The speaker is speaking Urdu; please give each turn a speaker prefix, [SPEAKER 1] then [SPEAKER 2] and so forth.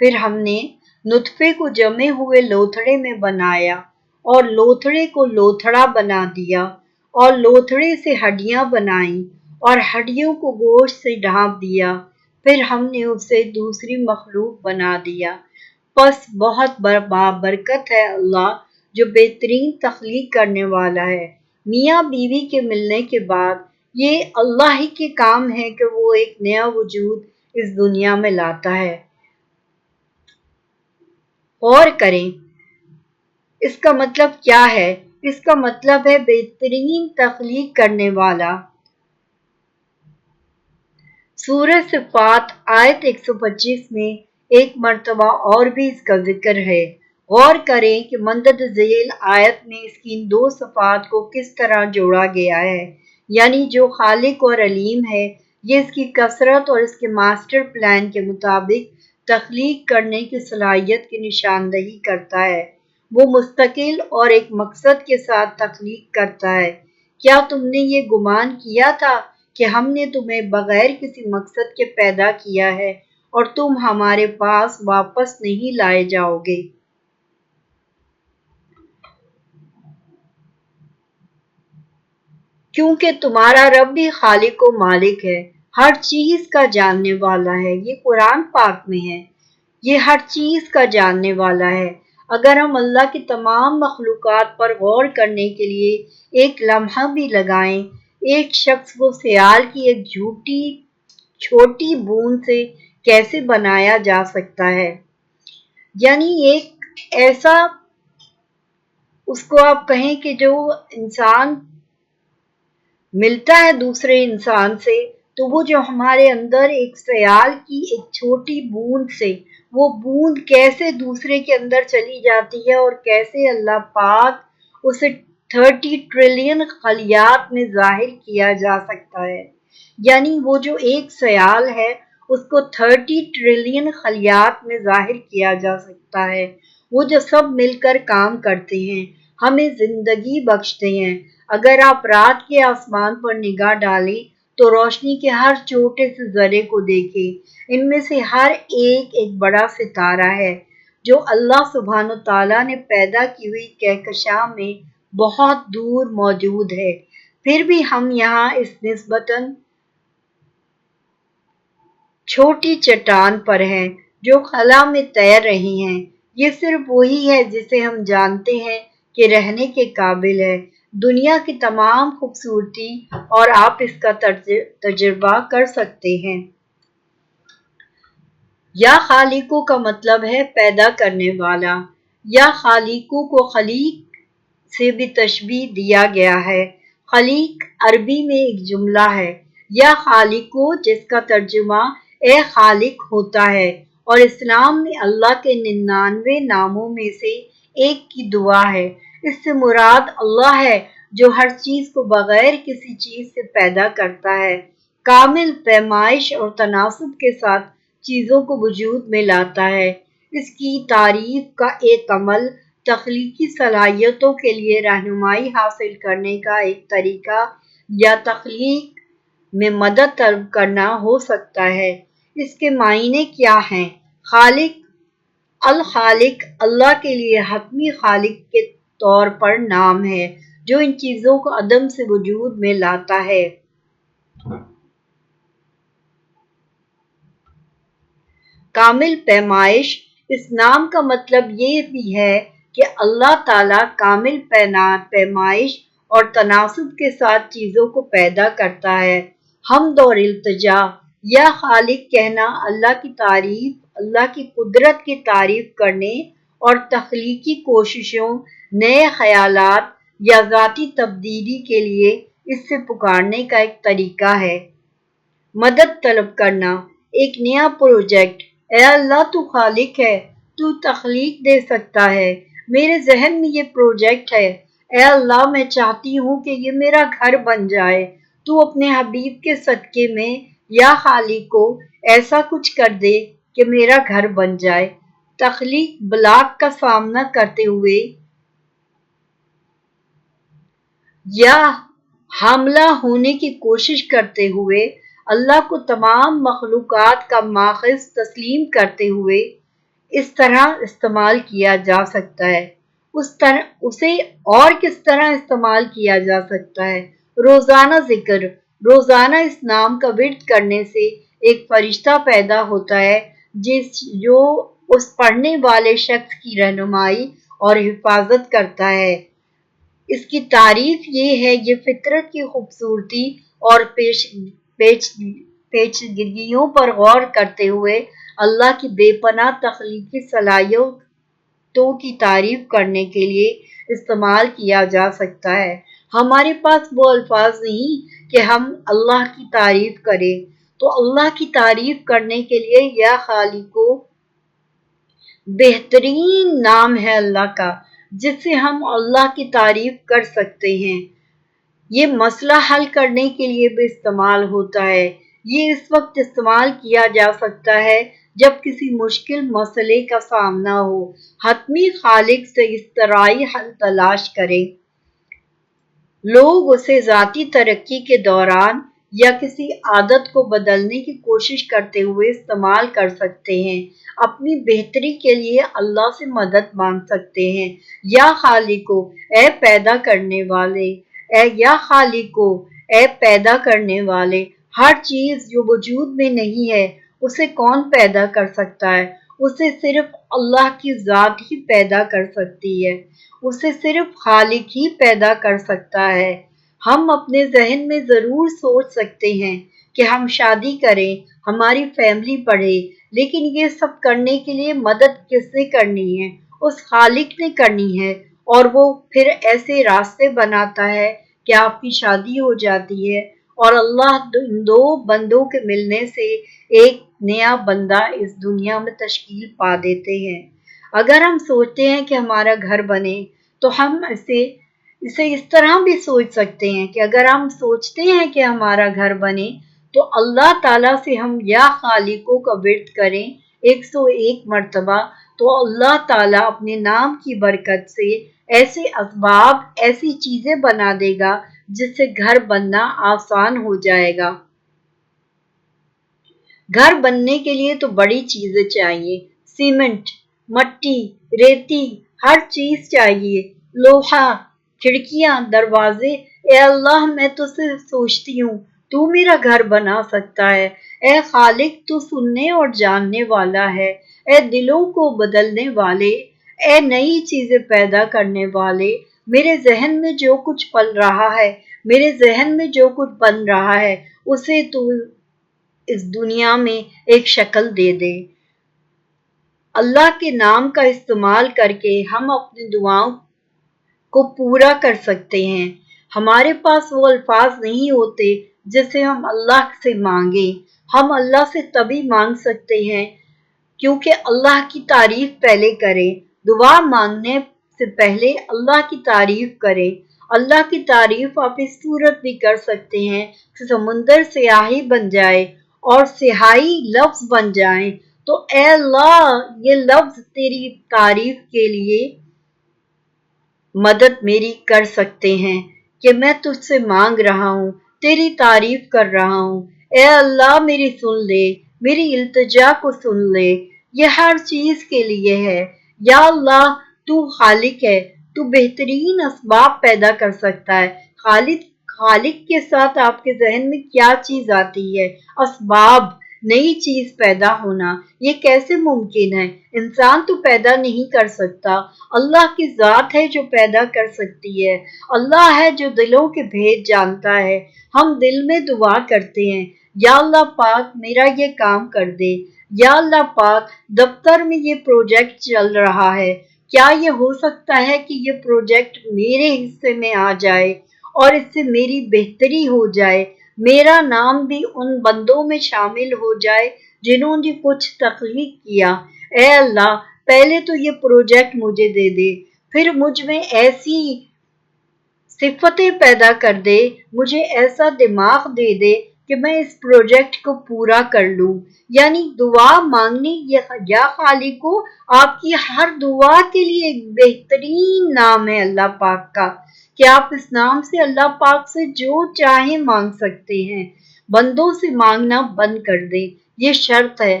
[SPEAKER 1] پھر ہم نے نطفے کو جمے ہوئے لوتھڑے میں بنایا اور لوتھڑے کو لوتھڑا بنا دیا اور لوتھڑے سے ہڈیاں بنائیں اور ہڈیوں کو گوشت سے ڈھانپ دیا، پھر ہم نے اسے دوسری مخلوق بنا دیا۔ پس بہت بابرکت ہے اللہ جو بہترین تخلیق کرنے والا ہے۔ میاں بیوی کے ملنے کے بعد یہ اللہ ہی کے کام ہے کہ وہ ایک نیا وجود اس دنیا میں لاتا ہے۔ غور کریں اس کا مطلب کیا ہے؟ اس کا مطلب ہے بہترین تخلیق کرنے والا۔ سورہ صفات آیت 125 میں ایک مرتبہ اور بھی اس کا ذکر ہے۔ غور کریں کہ مندرجہ ذیل آیت میں اس کی ان دو صفات کو کس طرح جوڑا گیا ہے، یعنی جو خالق اور علیم ہے، یہ اس کی کثرت اور اس کے ماسٹر پلان کے مطابق تخلیق کرنے کی صلاحیت کی نشاندہی کرتا ہے۔ وہ مستقل اور ایک مقصد کے ساتھ تخلیق کرتا ہے۔ کیا تم نے یہ گمان کیا تھا کہ ہم نے تمہیں بغیر کسی مقصد کے پیدا کیا ہے اور تم ہمارے پاس واپس نہیں لائے جاؤ گے؟ کیونکہ تمہارا رب بھی خالق و مالک ہے، ہر چیز کا جاننے والا ہے۔ یہ قرآن پاک میں ہے۔ یہ ہر چیز کا جاننے والا ہے۔ اگر ہم اللہ کی تمام مخلوقات پر غور کرنے کے لیے ایک لمحہ بھی لگائیں، ایک شخص کو سیال کی ایک چھوٹی بوند سے کیسے بنایا جا سکتا ہے؟ یعنی ایک ایسا اس کو آپ کہیں کہ جو انسان ملتا ہے دوسرے انسان سے، تو وہ جو ہمارے اندر ایک سیال کی ایک چھوٹی بوند سے، وہ بوند کیسے دوسرے کے اندر چلی جاتی ہے اور کیسے اللہ پاک اسے 30 ٹریلین خلیات میں ظاہر کیا جا سکتا ہے۔ یعنی وہ جو ایک سیال ہے اس کو 30 ٹریلین خلیات میں ظاہر کیا جا سکتا ہے۔ وہ جو سب مل کر کام کرتے ہیں، ہمیں زندگی بخشتے ہیں۔ اگر آپ رات کے آسمان پر نگاہ ڈالیں تو روشنی کے ہر چھوٹے سے ذرے کو دیکھیں۔ ان میں سے ہر ایک بڑا ستارہ ہے جو اللہ سبحانہ تعالیٰ نے پیدا کی ہوئی کہکشاں میں بہت دور موجود ہے۔ پھر بھی ہم یہاں اس نسبتاً چھوٹی چٹان پر ہیں جو خلا میں تیر رہی ہیں۔ یہ صرف وہی ہے جسے ہم جانتے ہیں کہ رہنے کے قابل ہے۔ دنیا کی تمام خوبصورتی اور آپ اس کا تجربہ کر سکتے ہیں۔ یا خالقو کا مطلب ہے پیدا کرنے والا۔ یا خالقو کو خلیق سے بھی تشبیہ دیا گیا ہے۔ خلیق عربی میں ایک جملہ ہے۔ یا خالقو جس کا ترجمہ اے خالق ہوتا ہے اور اسلام میں اللہ کے 99 ناموں میں سے ایک کی دعا ہے۔ اس سے مراد اللہ ہے جو ہر چیز کو بغیر کسی چیز سے پیدا کرتا ہے، کامل پیمائش اور تناسب کے ساتھ چیزوں کو وجود میں لاتا ہے۔ اس کی تعریف کا ایک عمل تخلیقی صلاحیتوں کے لیے رہنمائی حاصل کرنے کا ایک طریقہ یا تخلیق میں مدد طلب کرنا ہو سکتا ہے۔ اس کے معنی کیا ہیں؟ خالق الخالق اللہ کے لیے حتمی خالق کے طور پر نام ہے جو ان چیزوں کو عدم سے وجود میں لاتا ہے۔ کامل پیمائش اس نام کا مطلب یہ بھی ہے کہ اللہ تعالیٰ کامل پیمائش اور تناسب کے ساتھ چیزوں کو پیدا کرتا ہے۔ حمد اور التجا یا خالق کہنا اللہ کی تعریف، اللہ کی قدرت کی تعریف کرنے اور تخلیقی کوششوں، نئے خیالات یا ذاتی تبدیلی کے لیے اس سے پکارنے کا ایک طریقہ ہے۔ مدد طلب کرنا، ایک نیا پروجیکٹ۔ اے اللہ تو خالق ہے، تو تخلیق دے سکتا ہے۔ میرے ذہن میں یہ پروجیکٹ ہے۔ اے اللہ میں چاہتی ہوں کہ یہ میرا گھر بن جائے۔ تو اپنے حبیب کے صدقے میں یا خالق کو ایسا کچھ کر دے کہ میرا گھر بن جائے۔ تخلیق بلاک کا سامنا کرتے ہوئے یا حاملہ ہونے کی کوشش کرتے ہوئے، اللہ کو تمام مخلوقات کا ماخذ تسلیم کرتے ہوئے، اس طرح استعمال کیا جا سکتا ہے، اسے اور کس طرح استعمال کیا جا سکتا ہے؟ روزانہ ذکر، روزانہ اس نام کا ورد کرنے سے ایک فرشتہ پیدا ہوتا ہے جو اس پڑھنے والے شخص کی رہنمائی اور حفاظت کرتا ہے۔ اس کی تعریف یہ ہے، یہ فطرت کی خوبصورتی اور پیچیدگیوں پر غور کرتے ہوئے اللہ کی بے پناہ تخلیقی صلاحیتوں کی تعریف کرنے کے لیے استعمال کیا جا سکتا ہے۔ ہمارے پاس وہ الفاظ نہیں کہ ہم اللہ کی تعریف کریں، تو اللہ کی تعریف کرنے کے لیے یا خالقو بہترین نام ہے اللہ کا، جس سے ہم اللہ کی تعریف کر سکتے ہیں۔ یہ مسئلہ حل کرنے کے لیے بھی استعمال ہوتا ہے۔ یہ اس وقت استعمال کیا جا سکتا ہے جب کسی مشکل مسئلے کا سامنا ہو، حتمی خالق سے اضطرائی حل تلاش کریں۔ لوگ اسے ذاتی ترقی کے دوران یا کسی عادت کو بدلنے کی کوشش کرتے ہوئے استعمال کر سکتے ہیں۔ اپنی بہتری کے لیے اللہ سے مدد مانگ سکتے ہیں۔ یا خالقو، اے پیدا کرنے والے، یا خالقو، اے پیدا کرنے والے، ہر چیز جو وجود میں نہیں ہے اسے کون پیدا کر سکتا ہے؟ اسے صرف اللہ کی ذات ہی پیدا کر سکتی ہے، اسے صرف خالق ہی پیدا کر سکتا ہے۔ ہم اپنے ذہن میں ضرور سوچ سکتے ہیں کہ ہم شادی کریں، ہماری فیملی بڑھے، لیکن یہ سب کرنے کے لیے مدد کس نے کرنی ہے؟ اس خالق نے کرنی ہے، اور وہ پھر ایسے راستے بناتا ہے کہ آپ کی شادی ہو جاتی ہے، اور اللہ ان دو بندوں کے ملنے سے ایک نیا بندہ اس دنیا میں تشکیل پا دیتے ہیں۔ اگر ہم سوچتے ہیں کہ ہمارا گھر بنے تو ہم اسے اس طرح بھی سوچ سکتے ہیں کہ اگر ہم سوچتے ہیں کہ ہمارا گھر بنے تو اللہ تعالیٰ سے ہم یا خالقوں کا ورد کریں 101 مرتبہ، تو اللہ تعالیٰ اپنے نام کی برکت سے ایسے اسباب، ایسی چیزیں بنا دے گا جس سے گھر بننا آسان ہو جائے گا۔ گھر بننے کے لیے تو بڑی چیزیں چاہیے، سیمنٹ، مٹی، ریتی، ہر چیز چاہیے، لوہا، کھڑکیاں، دروازے۔ اے اللہ، میں تو صرف سوچتی ہوں تو میرا گھر بنا سکتا ہے۔ اے خالق، تو سننے اور جاننے والا ہے۔ اے دلوں کو بدلنے والے، اے نئی چیزیں پیدا کرنے والے، میرے ذہن میں جو کچھ پل رہا ہے، میرے ذہن میں جو کچھ بن رہا ہے، اسے تو اس دنیا میں ایک شکل دے دے۔ اللہ کے نام کا استعمال کر کے ہم اپنی دعاؤں کو پورا کر سکتے ہیں۔ ہمارے پاس وہ الفاظ نہیں ہوتے جس سے ہم اللہ سے مانگیں۔ ہم اللہ سے تبھی مانگ سکتے ہیں کیونکہ اللہ کی تعریف پہلے کریں۔ دعا مانگنے سے پہلے اللہ کی تعریف کریں۔ اللہ کی تعریف آپ اس صورت بھی کر سکتے ہیں کہ سمندر سیاہی بن جائے اور سیاہی لفظ بن جائیں تو اے اللہ، یہ لفظ تیری تعریف کے لیے مدد میری کر سکتے ہیں کہ میں تجھ سے مانگ رہا ہوں، تیری تعریف کر رہا ہوں۔ اے اللہ، میری سن لے، میری التجا کو سن لے، یہ ہر چیز کے لیے ہے۔ یا اللہ، تو خالق ہے، تو بہترین اسباب پیدا کر سکتا ہے۔ خالق کے ساتھ آپ کے ذہن میں کیا چیز آتی ہے؟ اسباب، نئی چیز پیدا ہونا۔ یہ کیسے ممکن ہے؟ انسان تو پیدا نہیں کر سکتا، اللہ کی ذات ہے جو پیدا کر سکتی ہے۔ اللہ ہے جو دلوں کے بھید جانتا ہے۔ ہم دل میں دعا کرتے ہیں، یا اللہ پاک میرا یہ کام کر دے، یا اللہ پاک دفتر میں یہ پروجیکٹ چل رہا ہے، کیا یہ ہو سکتا ہے کہ یہ پروجیکٹ میرے حصے میں آ جائے اور اس سے میری بہتری ہو جائے، میرا نام بھی ان بندوں میں شامل ہو جائے جنہوں نے کچھ تخلیق کیا۔ اے اللہ، پہلے تو یہ پروجیکٹ مجھے دے دے، پھر مجھ میں ایسی صفتیں پیدا کر دے، مجھے ایسا دماغ دے دے کہ میں اس پروجیکٹ کو پورا کر لوں۔ یعنی دعا مانگنی، یا خالقو، آپ کی ہر دعا کے لیے ایک بہترین نام ہے اللہ پاک کا کہ آپ اس نام سے اللہ پاک سے جو چاہیں مانگ سکتے ہیں۔ بندوں سے مانگنا بند کر دیں، یہ شرط ہے۔